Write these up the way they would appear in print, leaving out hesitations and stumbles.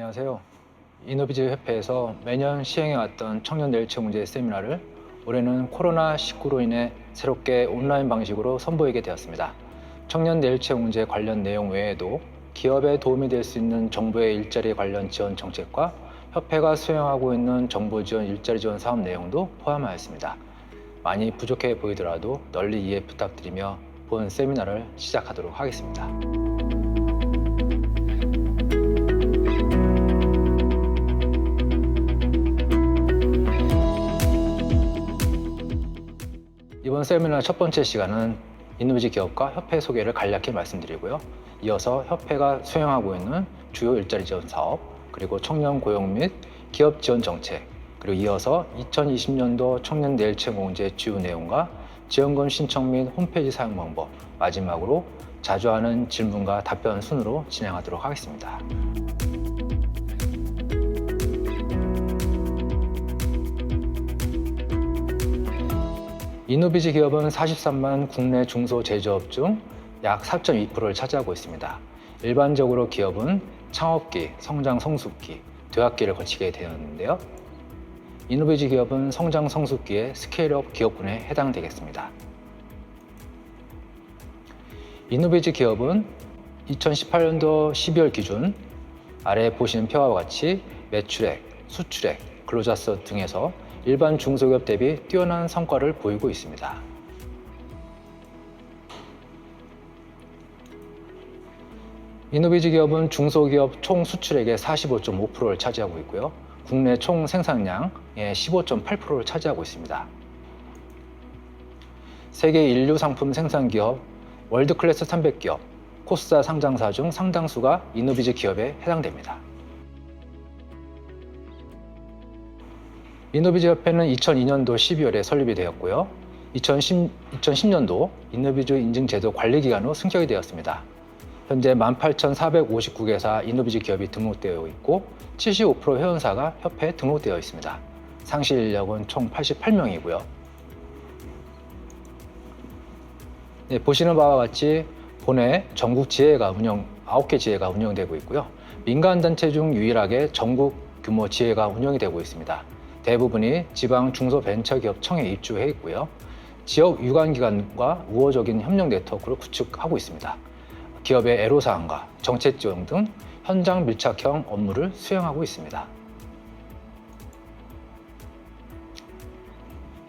안녕하세요. 이노비즈 협회에서 매년 시행해왔던 청년 내일 채용 문제 세미나를 올해는 코로나19로 인해 새롭게 온라인 방식으로 선보이게 되었습니다. 청년 내일 채용 문제 관련 내용 외에도 기업에 도움이 될 수 있는 정부의 일자리 관련 지원 정책과 협회가 수행하고 있는 정부 지원 일자리 지원 사업 내용도 포함하였습니다. 많이 부족해 보이더라도 널리 이해 부탁드리며 본 세미나를 시작하도록 하겠습니다. 이번 세미나 첫 번째 시간은 이노비즈 기업과 협회 소개를 간략히 말씀드리고요. 이어서 협회가 수행하고 있는 주요 일자리 지원 사업, 그리고 청년 고용 및 기업 지원 정책, 그리고 이어서 2020년도 청년 내일 채용 공제 주요 내용과 지원금 신청 및 홈페이지 사용 방법, 마지막으로 자주 하는 질문과 답변 순으로 진행하도록 하겠습니다. 이노비즈 기업은 43만 국내 중소제조업 중 약 4.2%를 차지하고 있습니다. 일반적으로 기업은 창업기, 성장 성숙기, 되학기를 거치게 되었는데요. 이노비즈 기업은 성장 성숙기의 스케일업 기업군에 해당되겠습니다. 이노비즈 기업은 2018년도 12월 기준 아래 보시는 표와 같이 매출액, 수출액, 근로자 수 등에서 일반 중소기업 대비 뛰어난 성과를 보이고 있습니다. 이노비즈 기업은 중소기업 총 수출액의 45.5%를 차지하고 있고요. 국내 총 생산량의 15.8%를 차지하고 있습니다. 세계 인류 상품 생산 기업 월드클래스 300기업 코스닥 상장사 중 상당수가 이노비즈 기업에 해당됩니다. 이노비즈 협회는 2002년도 12월에 설립이 되었고요. 2010년도 이노비즈 인증제도 관리기관으로 승격이 되었습니다. 현재 18,459개사 이노비즈 기업이 등록되어 있고 75% 회원사가 협회에 등록되어 있습니다. 상시 인력은 총 88명이고요. 네, 보시는 바와 같이 본회 전국 지회가 9개 지회가 운영되고 있고요. 민간단체 중 유일하게 전국 규모 지회가 운영이 되고 있습니다. 대부분이 지방 중소벤처기업청에 입주해 있고요. 지역 유관기관과 우호적인 협력 네트워크를 구축하고 있습니다. 기업의 애로사항과 정책 지원 등 현장 밀착형 업무를 수행하고 있습니다.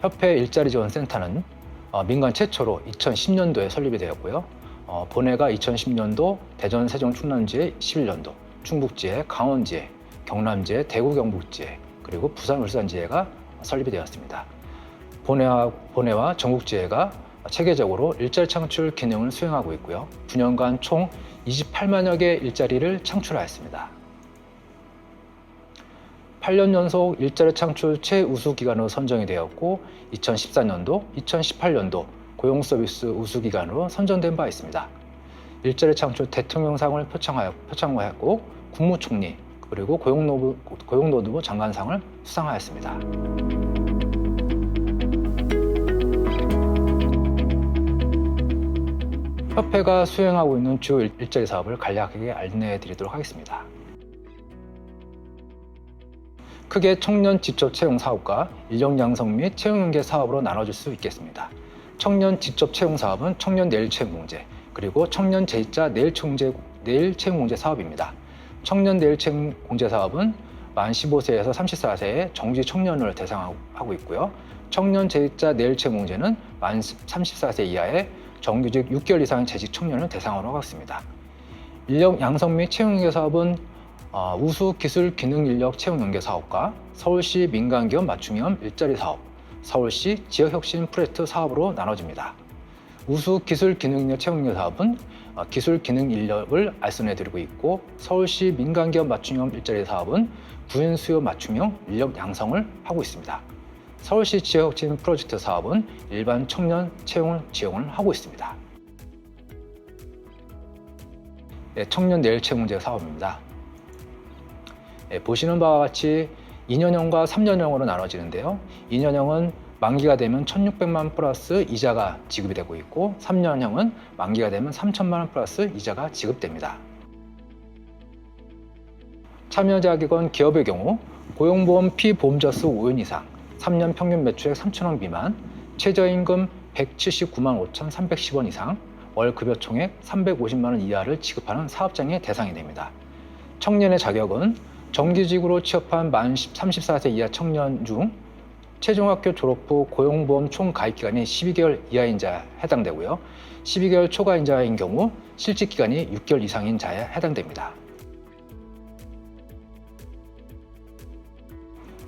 협회 일자리 지원 센터는 민간 최초로 2010년도에 설립이 되었고요. 본회가 2010년도 대전, 세종, 충남지회 11년도, 충북지회, 강원지회, 경남지회, 대구, 경북지회, 그리고 부산, 울산지회가 설립이 되었습니다. 본회와 전국지회가 체계적으로 일자리 창출 기능을 수행하고 있고요. 9년간 총 28만여 개의 일자리를 창출하였습니다. 8년 연속 일자리 창출 최우수 기관으로 선정이 되었고 2014년도, 2018년도 고용 서비스 우수 기관으로 선정된 바 있습니다. 일자리 창출 대통령상을 표창하였고 국무총리 그리고 고용노동부 장관상을 수상하였습니다. 협회가 수행하고 있는 주요 일자리 사업을 간략하게 안내해드리도록 하겠습니다. 크게 청년 직접 채용 사업과 인력 양성 및 채용 연계 사업으로 나눠질 수 있겠습니다. 청년 직접 채용 사업은 청년 내일 채용 공제, 그리고 청년 제2자 내일 채용 공제 사업입니다. 청년 내일 채용 공제 사업은 만 15세에서 34세의 정규 청년을 대상하고 있고요. 청년 제2자 내일 채용 공제는 만 34세 이하의 정규직 6개월 이상의 재직 청년을 대상으로 하고 있습니다. 인력 양성 및 채용 연계 사업은 우수 기술 기능 인력 채용 연계 사업과 서울시 민간기업 맞춤형 일자리 사업, 서울시 지역혁신 프로젝트 사업으로 나눠집니다. 우수 기술 기능 인력 채용 연계 사업은 기술 기능 인력을 알선해드리고 있고 서울시 민간기업 맞춤형 일자리 사업은 구인 수요 맞춤형 인력 양성을 하고 있습니다. 서울시 지역혁신 프로젝트 사업은 일반 청년 채용을 지원을 하고 있습니다. 네, 청년 내일 채용 문제 사업입니다. 네, 보시는 바와 같이 2년형과 3년형으로 나눠지는데요. 2년형은 만기가 되면 1,600만 플러스 이자가 지급이 되고 있고 3년형은 만기가 되면 3,000만 원 플러스 이자가 지급됩니다. 참여 자격은 기업의 경우 고용보험 피보험자 수 5인 이상, 3년 평균 매출액 3천원 미만, 최저임금 179만 5,310원 이상, 월 급여 총액 350만 원 이하를 지급하는 사업장의 대상이 됩니다. 청년의 자격은 정규직으로 취업한 만 34세 이하 청년 중 최종학교 졸업 후 고용보험 총 가입 기간이 12개월 이하인 자에 해당되고요. 12개월 초과인 자인 경우 실직 기간이 6개월 이상인 자에 해당됩니다.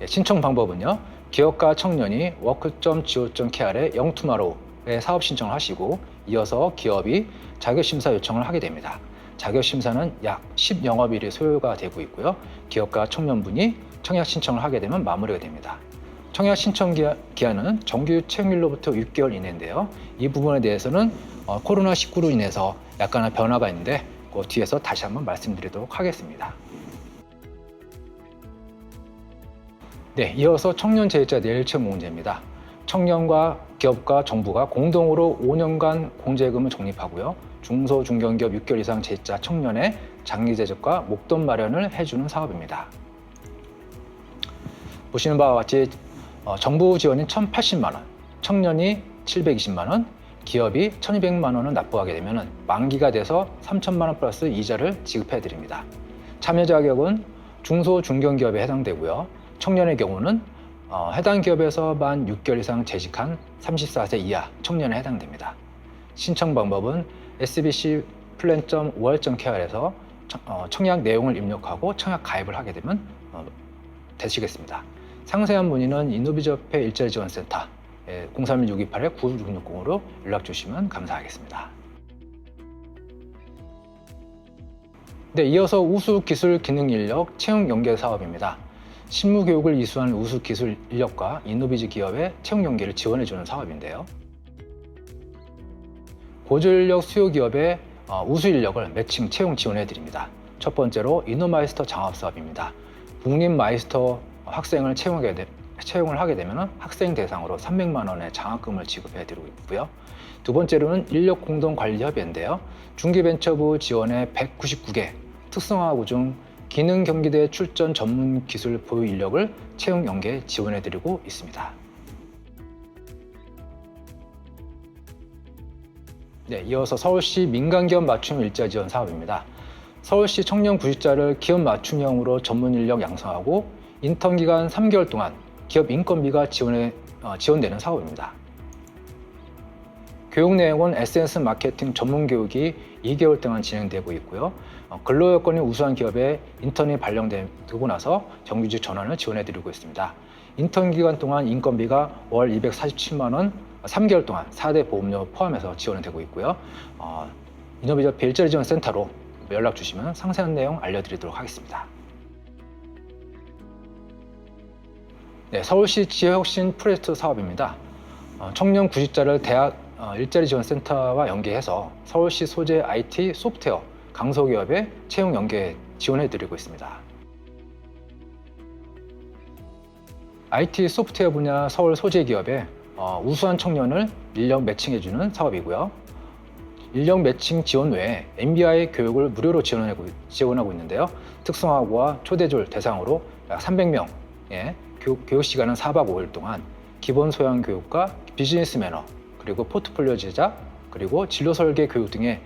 신청 방법은요. 기업가 청년이 work.go.kr에 영투마로에 사업 신청을 하시고 이어서 기업이 자격심사 요청을 하게 됩니다. 자격심사는 약 10영업일이 소요가 되고 있고요. 기업가 청년분이 청약 신청을 하게 되면 마무리가 됩니다. 청약 신청 기한은 정규 채용일로부터 6개월 이내인데요. 이 부분에 대해서는 코로나19로 인해서 약간의 변화가 있는데 그 뒤에서 다시 한번 말씀드리도록 하겠습니다. 네, 이어서 청년 재직자 내일 채용 공제입니다. 청년과 기업과 정부가 공동으로 5년간 공제금을 적립하고요. 중소, 중견기업 6개월 이상 재직자 청년의 장기 재직과 목돈 마련을 해주는 사업입니다. 보시는 바와 같이 정부 지원인 1,080만 원, 청년이 720만 원, 기업이 1,200만 원을 납부하게 되면 만기가 돼서 3,000만 원 플러스 이자를 지급해 드립니다. 참여 자격은 중소, 중견기업에 해당되고요. 청년의 경우는 해당 기업에서 만 6개월 이상 재직한 34세 이하 청년에 해당됩니다. 신청 방법은 sbcplan.ol.kr에서 청약 내용을 입력하고 청약 가입을 하게 되면 되시겠습니다. 상세한 문의는 인노비즈협회 일자리지원센터 031-628-9660으로 연락 주시면 감사하겠습니다. 네, 이어서 우수기술기능인력 채용연계 사업입니다. 실무교육을 이수한 우수기술 인력과 인노비즈 기업의 채용연계를 지원해주는 사업인데요. 고졸인력 수요기업의 우수인력을 매칭 채용 지원해드립니다. 첫 번째로 인노마이스터 장학사업입니다. 국립마이스터 학생을 채용을 하게 되면 학생 대상으로 300만 원의 장학금을 지급해드리고 있고요. 두 번째로는 인력공동관리협의회인데요. 중기벤처부 지원의 199개 특성화고 중 기능경기대 출전 전문 기술 보유 인력을 채용 연계 지원해드리고 있습니다. 네, 이어서 서울시 민간기업 맞춤 일자 지원 사업입니다. 서울시 청년 구직자를 기업 맞춤형으로 전문 인력 양성하고 인턴 기간 3개월 동안 기업 인건비가 지원되는 사업입니다. 교육 내용은 SNS 마케팅 전문 교육이 2개월 동안 진행되고 있고요. 근로 여건이 우수한 기업에 인턴이 발령되고 나서 정규직 전환을 지원해드리고 있습니다. 인턴 기간 동안 인건비가 월 247만 원, 3개월 동안 4대 보험료 포함해서 지원이 되고 있고요. 인노비즈협회 일자리지원센터로 연락 주시면 상세한 내용 알려드리도록 하겠습니다. 네, 서울시 지역혁신 프로젝트 사업입니다. 청년 구직자를 대학 일자리지원센터와 연계해서 서울시 소재 IT 소프트웨어 강소기업에 채용 연계 지원해드리고 있습니다. IT 소프트웨어 분야 서울 소재 기업에 우수한 청년을 인력 매칭해주는 사업이고요. 인력 매칭 지원 외에 MBI 교육을 무료로 지원하고 있는데요. 특성화고와 초대졸 대상으로 약 300명의 교육 시간은 4박 5일 동안 기본 소양 교육과 비즈니스 매너, 그리고 포트폴리오 제작, 그리고 진로 설계 교육 등의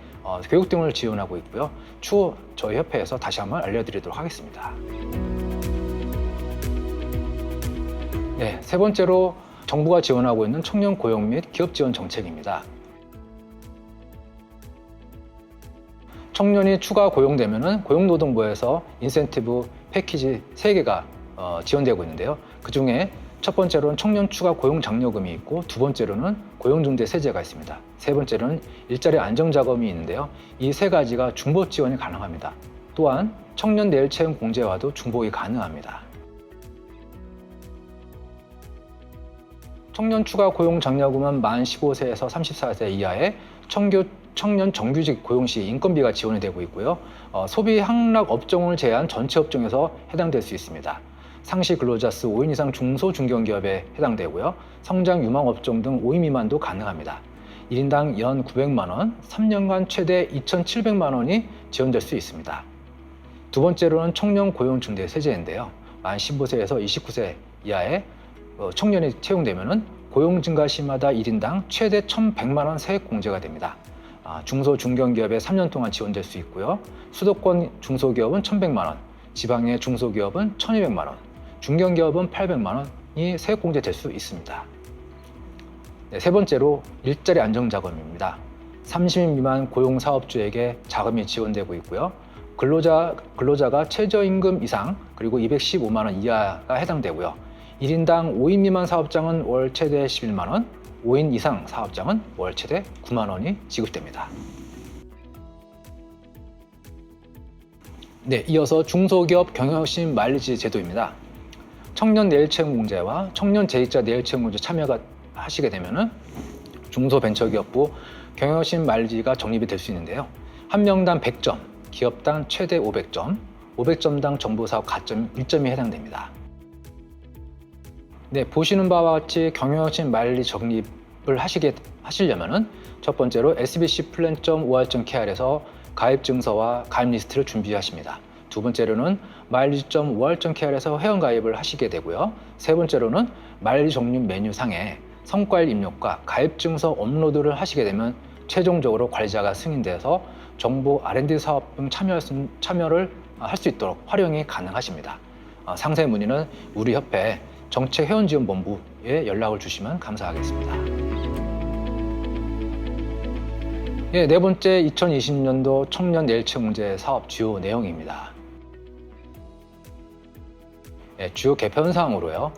교육 등을 지원하고 있고요. 추후 저희 협회에서 다시 한번 알려드리도록 하겠습니다. 네, 세 번째로 정부가 지원하고 있는 청년 고용 및 기업 지원 정책입니다. 청년이 추가 고용되면 고용노동부에서 인센티브 패키지 3개가 지원되고 있는데요. 그 중에 첫 번째로는 청년 추가 고용 장려금이 있고, 두 번째로는 고용중재 세제가 있습니다. 세 번째로는 일자리 안정자금이 있는데요. 이 세 가지가 중복 지원이 가능합니다. 또한 청년 내일 채용 공제와도 중복이 가능합니다. 청년 추가 고용 장려금은 만 15세에서 34세 이하의 청년 정규직 고용 시 인건비가 지원이 되고 있고요. 소비 향락 업종을 제외한 전체 업종에서 해당될 수 있습니다. 상시 근로자 수 5인 이상 중소 중견기업에 해당되고요. 성장 유망 업종 등 5인 미만도 가능합니다. 1인당 연 900만 원, 3년간 최대 2,700만 원이 지원될 수 있습니다. 두 번째로는 청년 고용 증대 세제인데요. 만 15세에서 29세 이하의 청년이 채용되면은 고용 증가 시마다 1인당 최대 1,100만 원 세액 공제가 됩니다. 중소 중견기업에 3년 동안 지원될 수 있고요. 수도권 중소기업은 1,100만 원, 지방의 중소기업은 1,200만 원, 중견기업은 800만 원이 세액 공제될 수 있습니다. 네, 세 번째로 일자리 안정자금입니다. 30인 미만 고용사업주에게 자금이 지원되고 있고요. 근로자가 최저임금 이상 그리고 215만 원 이하가 해당되고요. 1인당 5인 미만 사업장은 월 최대 11만 원, 5인 이상 사업장은 월 최대 9만 원이 지급됩니다. 네, 이어서 중소기업 경영심 마일리지 제도입니다. 청년 내일채용공제와 청년 제2자 내일채용공제 참여가 하시게 되면은 중소벤처기업부 경영심 마일리지가 적립이 될 수 있는데요. 한 명당 100점, 기업당 최대 500점, 500점당 정보사업 가점 1점이 해당됩니다. 네, 보시는 바와 같이 경영심 마일리지 적립을 하시려면은 첫 번째로 sbcplan.or.kr에서 가입 증서와 가입 리스트를 준비하십니다. 두 번째로는 마일리지.or.kr에서 회원 가입을 하시게 되고요. 세 번째로는 마일리지 적립 메뉴 상에 성과일 입력과 가입 증서 업로드를 하시게 되면 최종적으로 관리자가 승인돼서 정보 R&D 사업 등 참여를 할 수 있도록 활용이 가능하십니다. 상세 문의는 우리 협회 정책회원지원본부에 연락을 주시면 감사하겠습니다. 네 번째 2020년도 청년 내일채용공제 사업 주요 내용입니다. 주요 개편 사항으로요.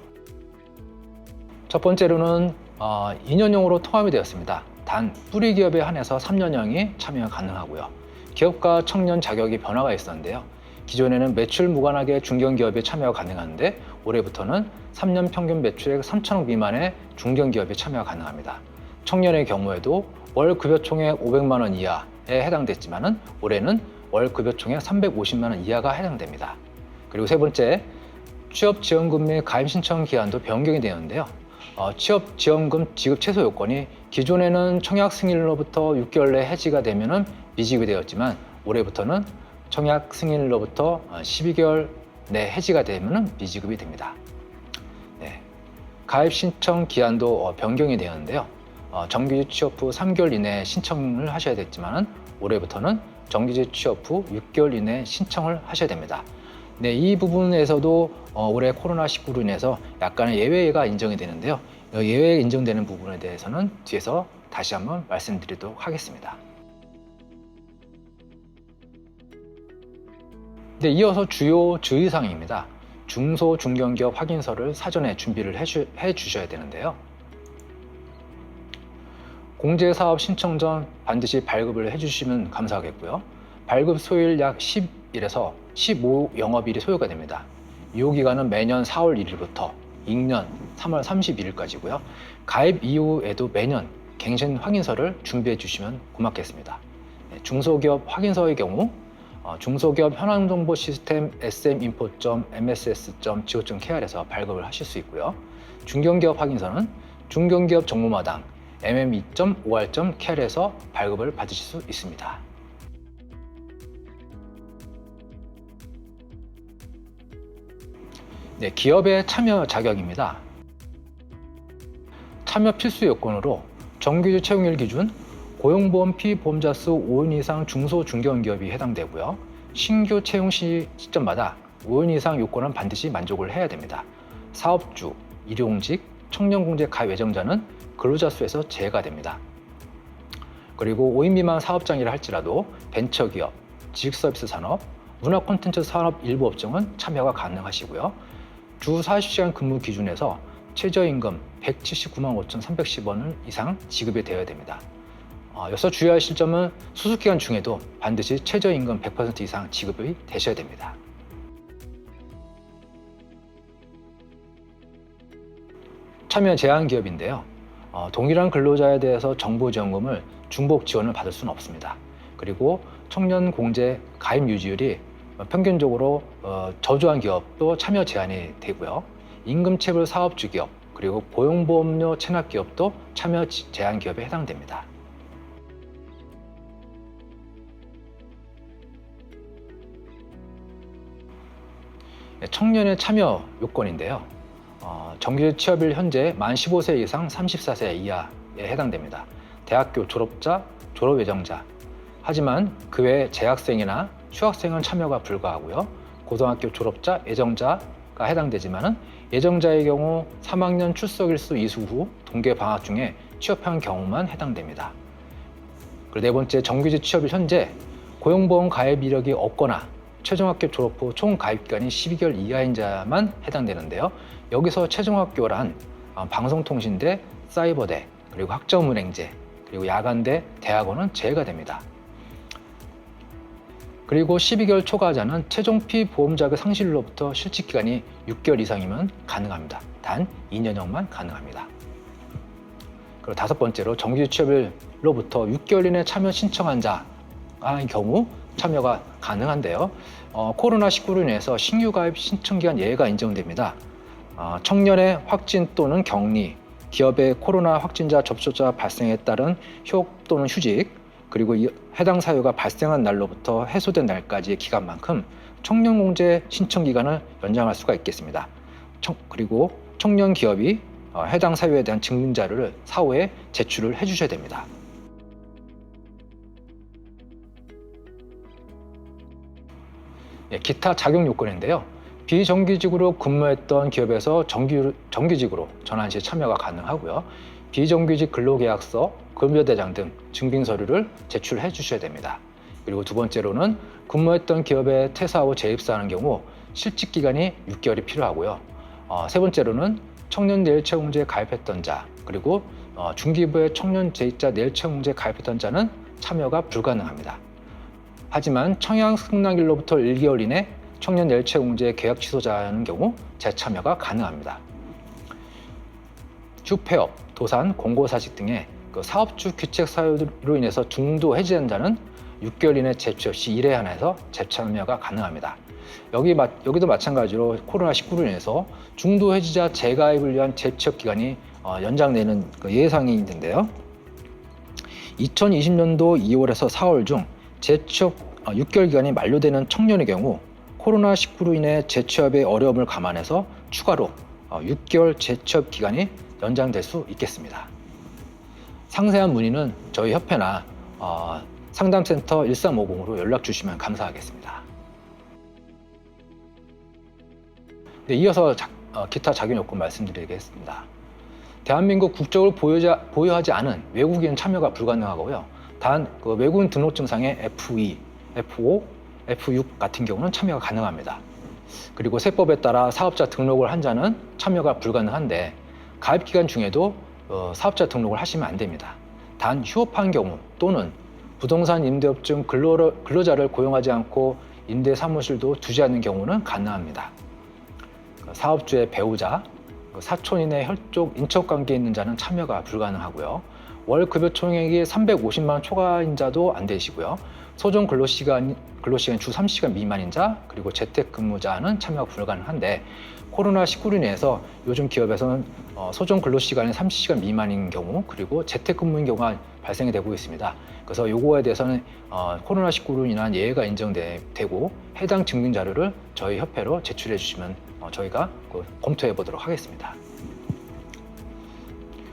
첫 번째로는 2년형으로 통합이 되었습니다. 단 뿌리 기업에 한해서 3년형이 참여가 가능하고요. 기업과 청년 자격이 변화가 있었는데요. 기존에는 매출 무관하게 중견기업에 참여가 가능한데 올해부터는 3년 평균 매출액 3천억 미만의 중견기업에 참여가 가능합니다. 청년의 경우에도 월 급여총액 500만 원 이하에 해당됐지만은 올해는 월 급여총액 350만 원 이하가 해당됩니다. 그리고 세 번째, 취업지원금 및 가입 신청 기한도 변경이 되었는데요. 취업지원금 지급 최소 요건이 기존에는 청약 승인일로부터 6개월 내 해지가 되면은 미지급이 되었지만 올해부터는 청약 승인일로부터 12개월 내 해지가 되면은 미지급이 됩니다. 네. 가입 신청 기한도 변경이 되었는데요. 정규직 취업 후 3개월 이내에 신청을 하셔야 됐지만은 올해부터는 정규직 취업 후 6개월 이내에 신청을 하셔야 됩니다. 네, 이 부분에서도 올해 코로나19로 인해서 약간의 예외가 인정이 되는데요. 예외가 인정되는 부분에 대해서는 뒤에서 다시 한번 말씀드리도록 하겠습니다. 네, 이어서 주요 주의사항입니다. 중소, 중견기업 확인서를 사전에 준비를 해 주셔야 되는데요. 공제사업 신청 전 반드시 발급을 해주시면 감사하겠고요. 발급 소요일 약 10일에서 15영업일이 소요가 됩니다. 유효기간은 매년 4월 1일부터 2년 3월 31일까지고요. 가입 이후에도 매년 갱신 확인서를 준비해 주시면 고맙겠습니다. 중소기업 확인서의 경우 중소기업 현황정보 시스템 sminfo.mss.go.kr에서 발급을 하실 수 있고요. 중견기업 확인서는 중견기업 정보마당 mme.or.kr에서 발급을 받으실 수 있습니다. 네, 기업의 참여 자격입니다. 참여 필수 요건으로 정규직 채용일 기준 고용보험 피보험자 수 5인 이상 중소 중견기업이 해당되고요. 신규 채용 시점마다 5인 이상 요건은 반드시 만족을 해야 됩니다. 사업주, 일용직, 청년공제 가입 예정자는 근로자 수에서 제외가 됩니다. 그리고 5인 미만 사업장이라 할지라도 벤처기업, 지식서비스 산업, 문화 콘텐츠 산업 일부 업종은 참여가 가능하시고요. 주 40시간 근무 기준에서 최저임금 179만 5,310원 이상 지급이 되어야 됩니다. 여기서 주의하실 점은 수습기간 중에도 반드시 최저임금 100% 이상 지급이 되셔야 됩니다. 참여 제한 기업인데요. 동일한 근로자에 대해서 정보지원금을 중복 지원을 받을 수는 없습니다. 그리고 청년 공제 가입 유지율이 평균적으로 저조한 기업도 참여 제한이 되고요. 임금체불 사업주 기업 그리고 고용보험료 체납 기업도 참여 제한 기업에 해당됩니다. 청년의 참여 요건인데요. 정규직 취업일 현재 만 15세 이상 34세 이하에 해당됩니다. 대학교 졸업자, 졸업 예정자. 하지만 그 외 재학생이나 휴학생은 참여가 불가하고요. 고등학교 졸업자, 예정자가 해당되지만 예정자의 경우 3학년 출석일수 이수 후 동계 방학 중에 취업한 경우만 해당됩니다. 그리고 네 번째, 정규직 취업일 현재 고용보험 가입 이력이 없거나 최종학교 졸업 후 총 가입 기간이 12개월 이하인 자만 해당되는데요. 여기서 최종학교란 방송통신대, 사이버대, 그리고 학점은행제, 그리고 야간대, 대학원은 제외가 됩니다. 그리고 12개월 초과하자는 최종피 보험자격 상실로부터 실직기간이 6개월 이상이면 가능합니다. 단 2년형만 가능합니다. 그리고 다섯 번째로 정규직 취업일로부터 6개월 이내 참여 신청한 자의 경우 참여가 가능한데요. 코로나19로 인해서 신규 가입 신청기간 예외가 인정됩니다. 청년의 확진 또는 격리, 기업의 코로나 확진자 접촉자 발생에 따른 휴업 또는 휴직, 그리고 해당 사유가 발생한 날로부터 해소된 날까지의 기간만큼 청년공제 신청 기간을 연장할 수가 있겠습니다. 그리고 청년 기업이 해당 사유에 대한 증빙 자료를 사후에 제출을 해주셔야 됩니다. 기타 자격 요건인데요. 비정규직으로 근무했던 기업에서 정규직으로 전환 시 참여가 가능하고요. 비정규직 근로계약서, 급여대장 등 증빙 서류를 제출해 주셔야 됩니다. 그리고 두 번째로는 근무했던 기업에 퇴사 후 재입사하는 경우 실직 기간이 6개월이 필요하고요. 세 번째로는 청년 내일채용제 가입했던 자, 그리고 중기부의 청년 재입자 내일채용제 가입했던 자는 참여가 불가능합니다. 하지만 청약 승낙일로부터 1개월 이내 청년 내일채용제 계약 취소자의 경우 재참여가 가능합니다. 휴폐업, 도산, 공고사직 등의 사업주 규칙 사유로 인해서 중도 해지된 자는 6개월 이내 재취업 시 1회 한해서 재참여가 가능합니다. 여기도 마찬가지로 코로나19로 인해서 중도 해지자 재가입을 위한 재취업 기간이 연장되는 예상이 있는데요. 2020년도 2월에서 4월 중 재취업 6개월 기간이 만료되는 청년의 경우 코로나19로 인해 재취업의 어려움을 감안해서 추가로 6개월 재취업 기간이 연장될 수 있겠습니다. 상세한 문의는 저희 협회나 상담센터 1350으로 연락 주시면 감사하겠습니다. 네, 이어서 기타 자격 요건 말씀드리겠습니다. 대한민국 국적을 보유하지 않은 외국인 참여가 불가능하고요. 단 외국인 등록증상의 F2, F5, F6 같은 경우는 참여가 가능합니다. 그리고 세법에 따라 사업자 등록을 한 자는 참여가 불가능한데 가입기간 중에도 사업자 등록을 하시면 안 됩니다. 단 휴업한 경우 또는 부동산 임대업 중 근로자를 고용하지 않고 임대 사무실도 두지 않는 경우는 가능합니다. 사업주의 배우자, 사촌인의 혈족, 인척관계에 있는 자는 참여가 불가능하고요. 월 급여 총액이 350만 원 초과인 자도 안 되시고요. 소정 근로시간 주 30시간 미만인 자, 그리고 재택근무자는 참여가 불가능한데 코로나19로 인해서 요즘 기업에서는 소정 근로시간이 30시간 미만인 경우, 그리고 재택근무인 경우가 발생이 되고 있습니다. 그래서 요거에 대해서는 코로나19로 인한 예외가 인정되고 해당 증빙 자료를 저희 협회로 제출해 주시면 저희가 검토해 보도록 하겠습니다.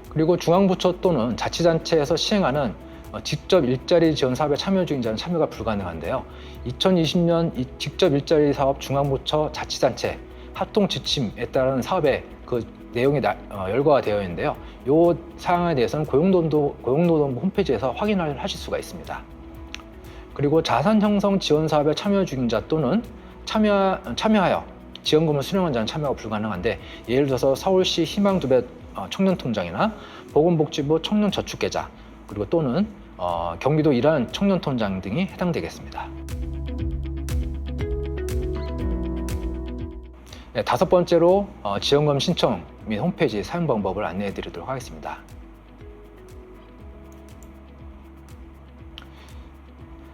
그리고 중앙부처 또는 자치단체에서 시행하는 직접 일자리 지원 사업에 참여 중인 자는 참여가 불가능한데요. 2020년 직접 일자리 사업 중앙부처 자치단체 합동 지침에 따른 사업의 내용이 열거가 되어 있는데요. 이 사항에 대해서는 고용노동부 홈페이지에서 확인을 하실 수가 있습니다. 그리고 자산 형성 지원 사업에 참여 중인 자 또는 참여하여 지원금을 수령한 자는 참여가 불가능한데, 예를 들어서 서울시 희망2배 청년통장이나 보건복지부 청년저축계좌, 그리고 또는 경기도 일한 청년통장 등이 해당되겠습니다. 네, 다섯 번째로 지원금 신청 및 홈페이지 사용 방법을 안내해 드리도록 하겠습니다.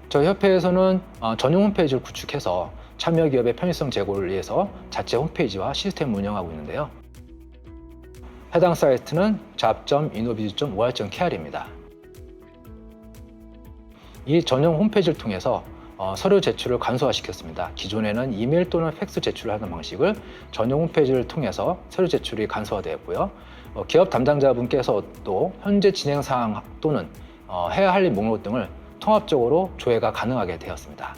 저희 협회에서는 전용 홈페이지를 구축해서 참여 기업의 편의성 제고를 위해서 자체 홈페이지와 시스템을 운영하고 있는데요. 해당 사이트는 잡.innobiz.or.kr입니다. 이 전용 홈페이지를 통해서 서류 제출을 간소화시켰습니다. 기존에는 이메일 또는 팩스 제출을 하는 방식을 전용 홈페이지를 통해서 서류 제출이 간소화되었고요. 기업 담당자분께서 또 현재 진행 사항 또는 해야 할 일 목록 등을 통합적으로 조회가 가능하게 되었습니다.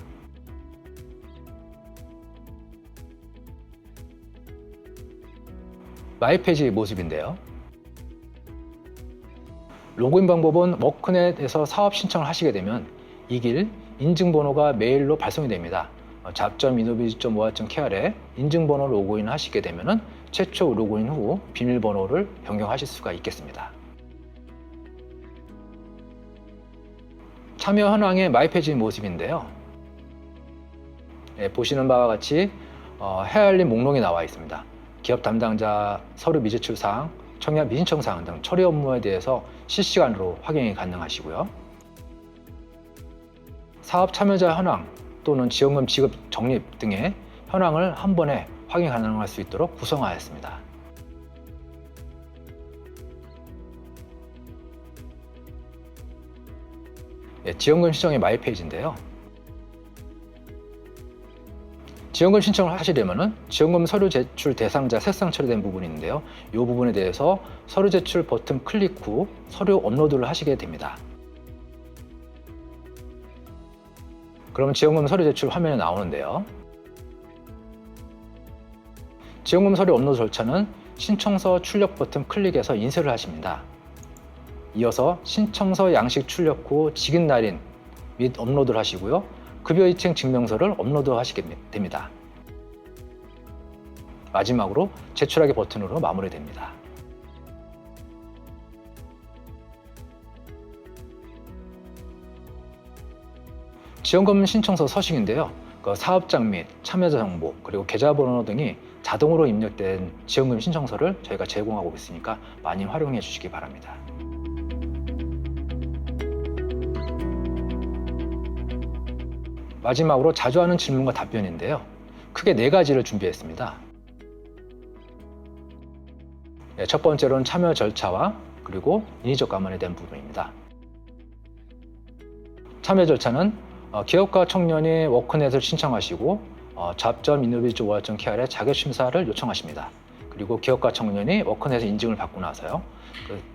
마이페이지 모습인데요. 로그인 방법은 워크넷에서 사업 신청을 하시게 되면 이 길 인증번호가 메일로 발송이 됩니다. 잡.innoviz.or.kr에 인증번호 로그인을 하시게 되면 최초 로그인 후 비밀번호를 변경하실 수가 있겠습니다. 참여 현황의 마이페이지 모습인데요. 보시는 바와 같이 해야 할 일 목록이 나와 있습니다. 기업 담당자 서류 미제출 사항, 청약 미신청 사항 등 처리 업무에 대해서 실시간으로 확인이 가능하시고요. 사업 참여자 현황 또는 지원금 지급 적립 등의 현황을 한 번에 확인 가능할 수 있도록 구성하였습니다. 지원금 신청의 마이페이지인데요. 지원금 신청을 하시려면 지원금 서류 제출 대상자 색상 처리된 부분이 있는데요. 이 부분에 대해서 서류 제출 버튼 클릭 후 서류 업로드를 하시게 됩니다. 그러면 지원금 서류 제출 화면이 나오는데요. 지원금 서류 업로드 절차는 신청서 출력 버튼 클릭해서 인쇄를 하십니다. 이어서 신청서 양식 출력 후 직인 날인 및 업로드를 하시고요. 급여 이행 증명서를 업로드 하시게 됩니다. 마지막으로 제출하기 버튼으로 마무리됩니다. 지원금 신청서 서식인데요. 사업장 및 참여자 정보 그리고 계좌번호 등이 자동으로 입력된 지원금 신청서를 저희가 제공하고 있으니까 많이 활용해 주시기 바랍니다. 마지막으로 자주 하는 질문과 답변인데요. 크게 4가지를 준비했습니다. 첫 번째로는 참여 절차와 그리고 인위적 감원에 대한 부분입니다. 참여 절차는 기업과 청년이 워크넷을 신청하시고 잡.innoviz.or.kr에 자격심사를 요청하십니다. 그리고 기업과 청년이 워크넷에 인증을 받고 나서요.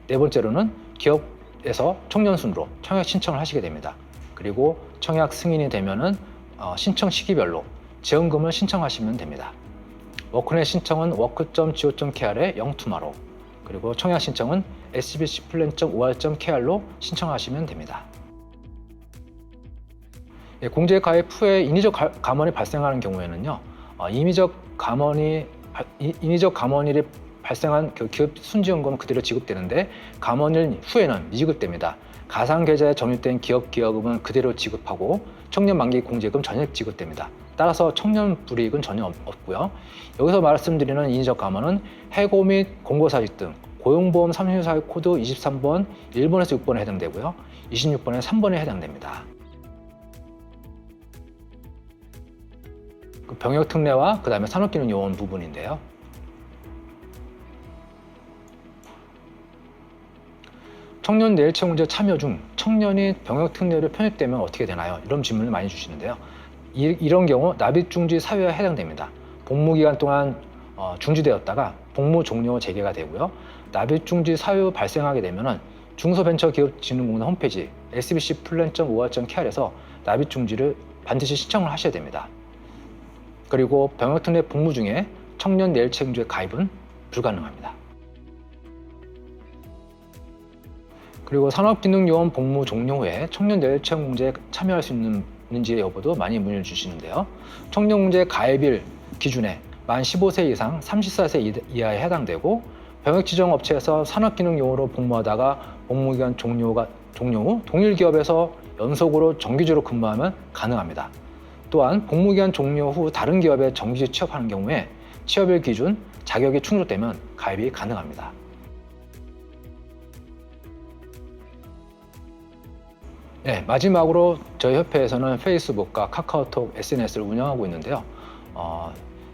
네 번째로는 기업에서 청년 순으로 청약 신청을 하시게 됩니다. 그리고 청약 승인이 되면은 신청 시기별로 지원금을 신청하시면 됩니다. 워크넷 신청은 work.go.kr에 영투마로 그리고 청약 신청은 sbcplan.or.kr로 신청하시면 됩니다. 공제 가입 후에 인위적 감원이 발생하는 경우에는요, 인위적 감원일이 발생한 그 기업 순지원금은 그대로 지급되는데 감원일 후에는 미지급됩니다. 가상 계좌에 적립된 기업 기여금은 그대로 지급하고 청년 만기 공제금 전액 지급됩니다. 따라서 청년 불이익은 전혀 없고요. 여기서 말씀드리는 인위적 감원은 해고 및 공고사직 등 고용보험 364 코드 23번 1번에서 6번에 해당되고요. 26번에 3번에 해당됩니다. 병역 특례와 그 다음에 산업기능 요원 부분인데요. 청년 내일채용제 참여 중 청년이 병역 특례로 편입되면 어떻게 되나요? 이런 질문을 많이 주시는데요. 이런 경우 납입 중지 사유에 해당됩니다. 복무 기간 동안 중지되었다가 복무 종료 재개가 되고요. 납입 중지 사유 발생하게 되면은 중소벤처기업진흥공단 홈페이지 sbcplan.or.kr에서 납입 중지를 반드시 신청을 하셔야 됩니다. 그리고 병역특례 복무 중에 청년 내일채용제 가입은 불가능합니다. 그리고 산업기능요원 복무 종료 후에 청년 내일채용공제에 참여할 수 있는지 여부도 많이 문의를 주시는데요. 청년공제 가입일 기준에 만 15세 이상 34세 이하에 해당되고 병역지정업체에서 산업기능요원으로 복무하다가 복무기간 종료 후 동일 기업에서 연속으로 정규직으로 근무하면 가능합니다. 또한 복무기간 종료 후 다른 기업에 정규직 취업하는 경우에 취업일 기준 자격이 충족되면 가입이 가능합니다. 네, 마지막으로 저희 협회에서는 페이스북과 카카오톡 SNS를 운영하고 있는데요.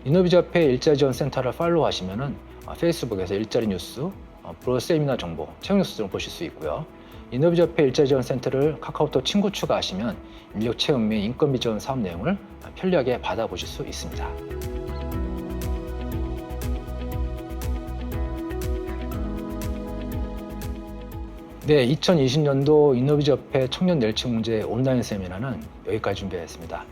인노비즈협회 일자리지원센터를 팔로우 하시면은 페이스북에서 일자리 뉴스, 프로 세미나 정보, 채용 뉴스 등을 보실 수 있고요. 인노비즈협회 일자지원센터를 카카오톡 친구 추가하시면 인력 채용 및 인건비 지원 사업 내용을 편리하게 받아보실 수 있습니다. 네, 2020년도 인노비즈협회 청년 내일채용 문제 온라인 세미나는 여기까지 준비했습니다.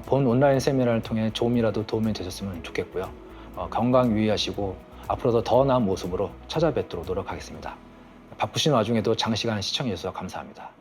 본 온라인 세미나를 통해 조금이라도 도움이 되셨으면 좋겠고요. 건강 유의하시고 앞으로도 더 나은 모습으로 찾아뵙도록 노력하겠습니다. 바쁘신 와중에도 장시간 시청해 주셔서 감사합니다.